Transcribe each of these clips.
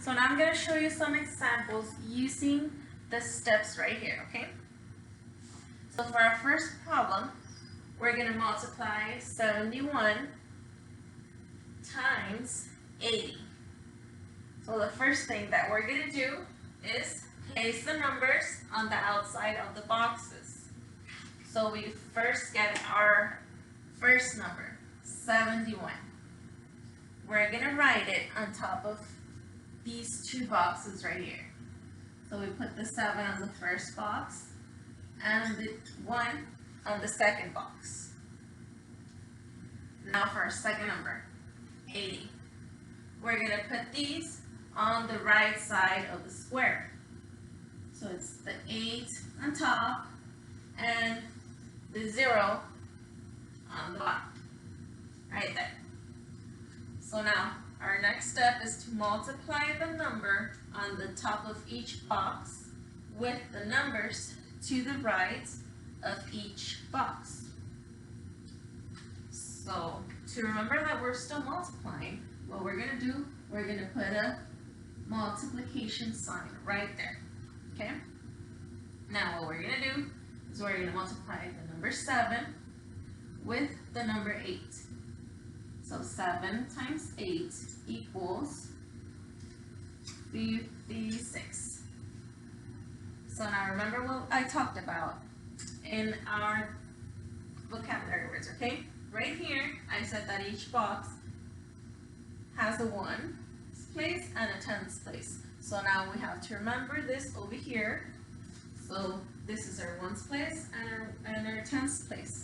So now I'm going to show you some examples using the steps right here, okay? So for our first problem, we're going to multiply 71 times 80. So the first thing that we're going to do is place the numbers on the outside of the boxes. So we first get our first number, 71. We're going to write it on top of these two boxes right here. So we put the 7 on the first box and the 1 on the second box. Now for our second number, 80. We're going to put these on the right side of the square. So it's the 8 on top and the 0 on the bottom, right there. So now our next step is to multiply the number on the top of each box with the numbers to the right of each box. So to remember that we're still multiplying, what we're going to do, we're going to put a multiplication sign right there, okay? Now what we're going to do is we're going to multiply the number 7 with the number 8. So 7 times 8 equals 56. So now remember what I talked about in our vocabulary words, okay? Right here, I said that each box has a 1's place and a 10's place. So now we have to remember this over here. So this is our 1's place and our 10's place.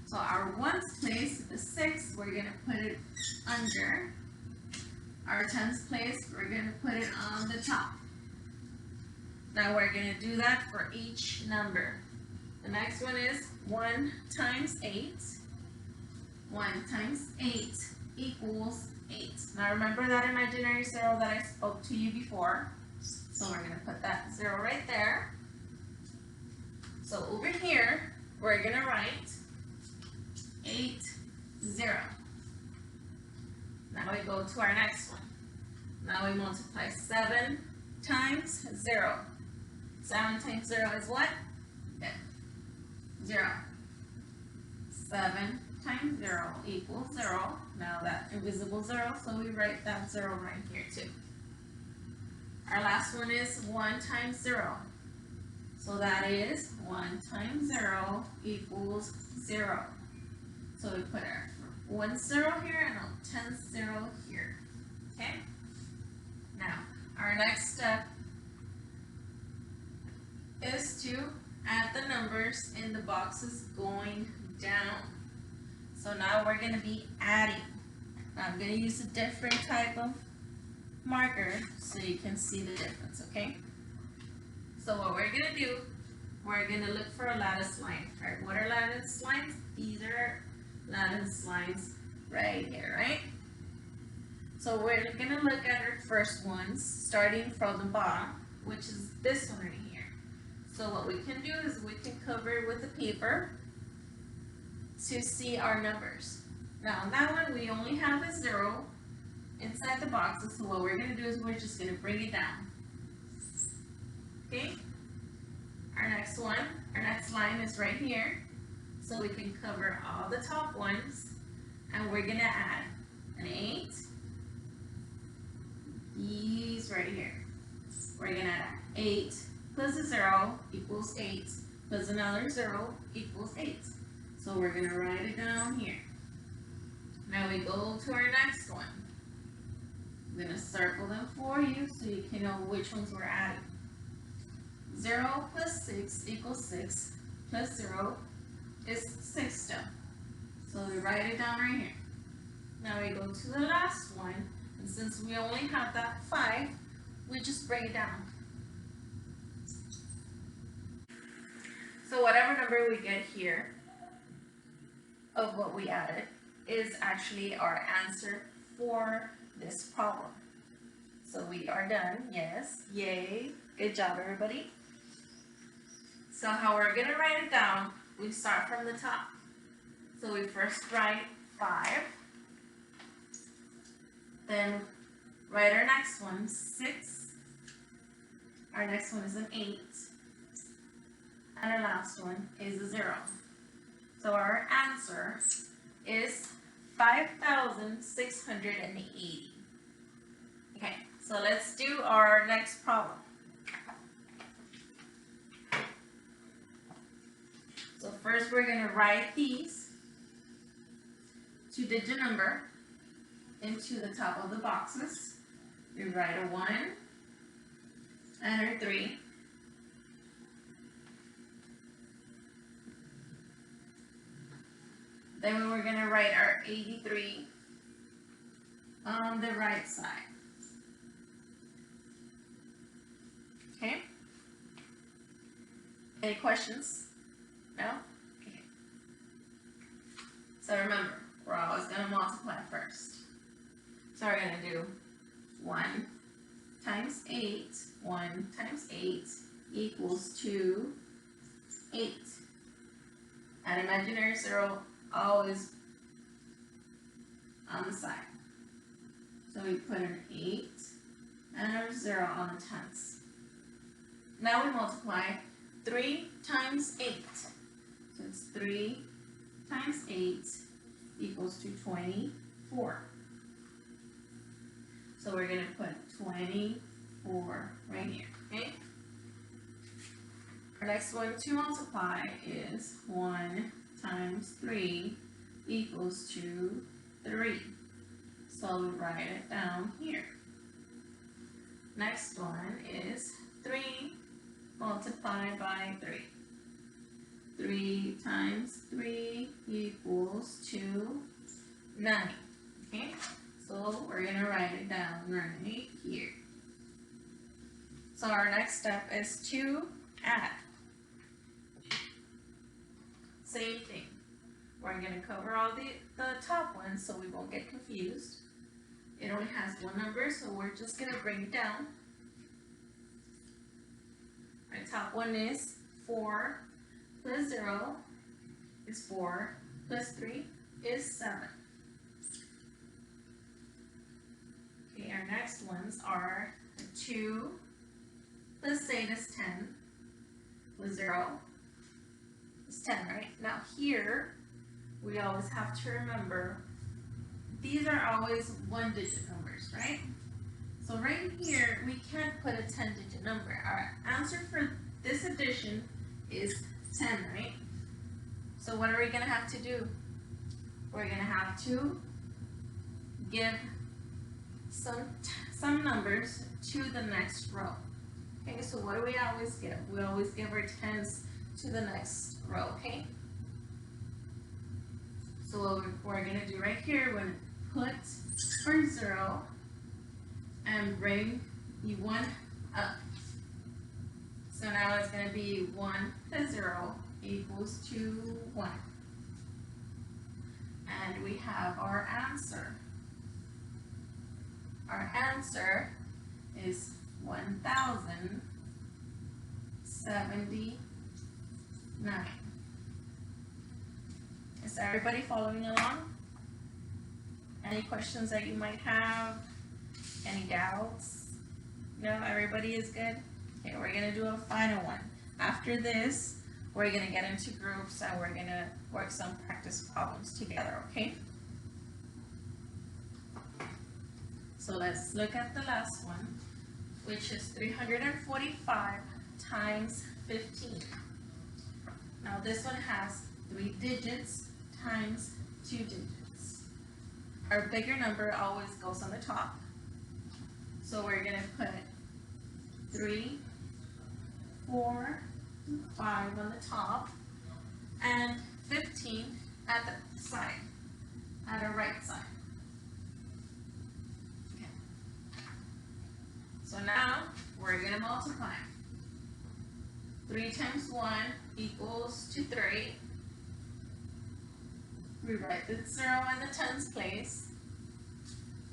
So our 1's place, the 6, we're going to put it under. Our 10's place, we're going to put it on the top. Now we're going to do that for each number. The next one is 1 times 8. 1 times 8 equals 8. Now remember that imaginary 0 that I spoke to you before. So we're going to put that 0 right there. So over here, we're going to write 8, 0. Now we go to our next one. Now we multiply 7 times 0. 7 times 0 is what? 0. 7 times 0 equals 0. Now that invisible 0, so we write that 0 right here too. Our last one is 1 times 0. So that is 1 times 0 equals 0. So we put our 1 0 here and a 10 0 here. Okay? Now, our next step is to add the numbers in the boxes going down. So now we're going to be adding. I'm going to use a different type of marker so you can see the difference, okay? So what we're going to do, we're going to look for a lattice line. All right, what are lattice lines? These are lattice lines right here, right? So we're going to look at our first ones starting from the bottom, which is this one right here. So what we can do is we can cover it with the paper to see our numbers. Now on that one we only have a 0 inside the boxes, so what we're going to do is we're just going to bring it down. Okay? Our next one, our next line is right here. So we can cover all the top ones, and we're going to add an 8, these right here. We're going to add 8 plus a 0 equals 8, plus another 0 equals 8. So we're going to write it down here. Now we go to our next one. I'm going to circle them for you so you can know which ones we're adding. 0 plus 6 equals 6, plus 0 is 6 still. So we write it down right here. Now we go to the last one, and since we only have that 5, we just bring it down. So whatever number we get here of what we added is actually our answer for this problem. So we are done, yes, yay, good job everybody. So how we're going to write it down, we start from the top. So we first write 5, then write our next one, 6. Our next one is an 8. And our last one is a 0. So our answer is 5,680. Okay, so let's do our next problem. So first we're going to write these 2-digit number into the top of the boxes. We write a 1 and a 3. Then we're going to write our 83 on the right side. Okay? Any questions? No? Okay. So remember, we're always going to multiply first. So we're going to do 1 times 8. 1 times 8 equals to 8. An imaginary 0 always on the side. So we put an 8 and a 0 on the tens. Now we multiply 3 times 8. So it's 3 times 8 equals to 24. So we're going to put 24 right here, okay? Our next one to multiply is 1 times 3 equals to 3. So we write it down here. Next one is 3 multiplied by 3. 3 times 3 equals to 9. Okay, so we're going to write it down right here. So our next step is to add. Same thing. We're going to cover all the top ones so we won't get confused. It only has one number, so we're just going to bring it down. Our top one is 4 plus 0 is 4 plus 3 is 7. Okay, our next ones are 2 plus 8 is 10 plus 0 is 10, right? Now here, we always have to remember, these are always 1-digit numbers, right? So right here, we can't put a 10-digit number. Our answer for this addition is 10, right? So what are we going to have to do? We're going to have to give some numbers to the next row. Okay, so what do we always give? We always give our tens to the next row, okay? So what we're going to do right here, we're going to put our 0 and bring the 1 up. So now it's going to be 1 plus 0 equals to 1. And we have our answer. Our answer is 1,079. Is everybody following along? Any questions that you might have? Any doubts? No, everybody is good? Okay, we're going to do a final one. After this, we're going to get into groups and we're going to work some practice problems together, okay? So let's look at the last one, which is 345 times 15. Now this one has 3 digits times 2 digits. Our bigger number always goes on the top. So we're going to put 3, 4, 5 on the top, and 15 at the side, at our right side. Okay. So now we're going to multiply. 3 times 1 equals to 3. We write the 0 in the tens place.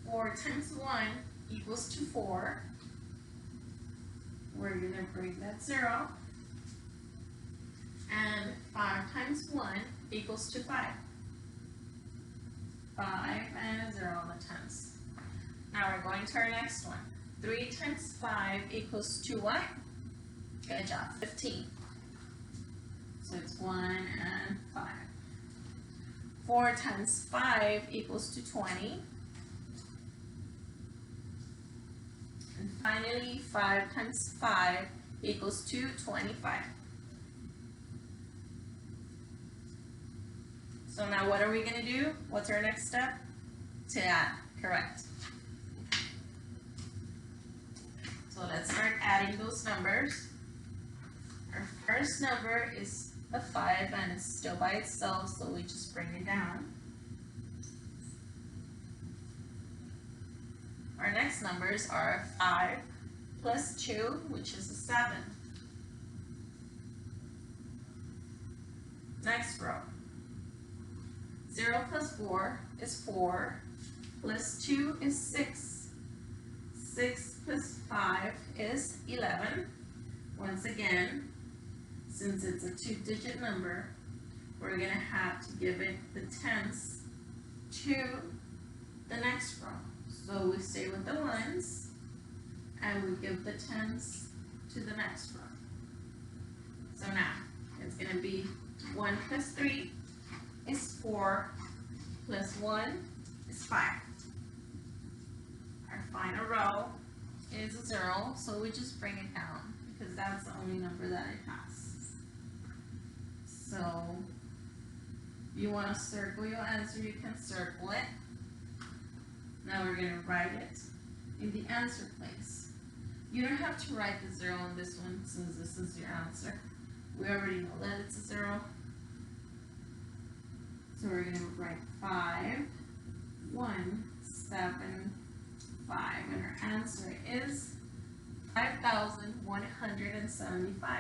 4 times 1 equals to 4. We're going to bring that 0. And 5 times 1 equals to 5. 5 and a 0 on the tens. Now we're going to our next one. 3 times 5 equals to what? Good job, 15. So it's 1 and 5. 4 times 5 equals to 20. And finally, 5 times 5 equals to 25. So now what are we going to do? What's our next step? To add, correct. So let's start adding those numbers. Our first number is a 5 and it's still by itself, so we just bring it down. Our next numbers are 5 plus 2, which is a 7. Next row. 0 plus 4 is 4, plus 2 is 6. 6 plus 5 is 11. Once again, since it's a 2-digit number, we're going to have to give it the tens to the next row. So we stay with the ones, and we give the tens to the next row. So now, it's going to be 1 plus 3 is 4, plus 1 is 5. Our final row is a 0, so we just bring it down, because that's the only number that it has. So, if you want to circle your answer, you can circle it. Now we're going to write it in the answer place. You don't have to write the 0 on this one, since this is your answer. We already know that it's a 0. So we're going to write 5, 1, 7, 5, and our answer is 5,175.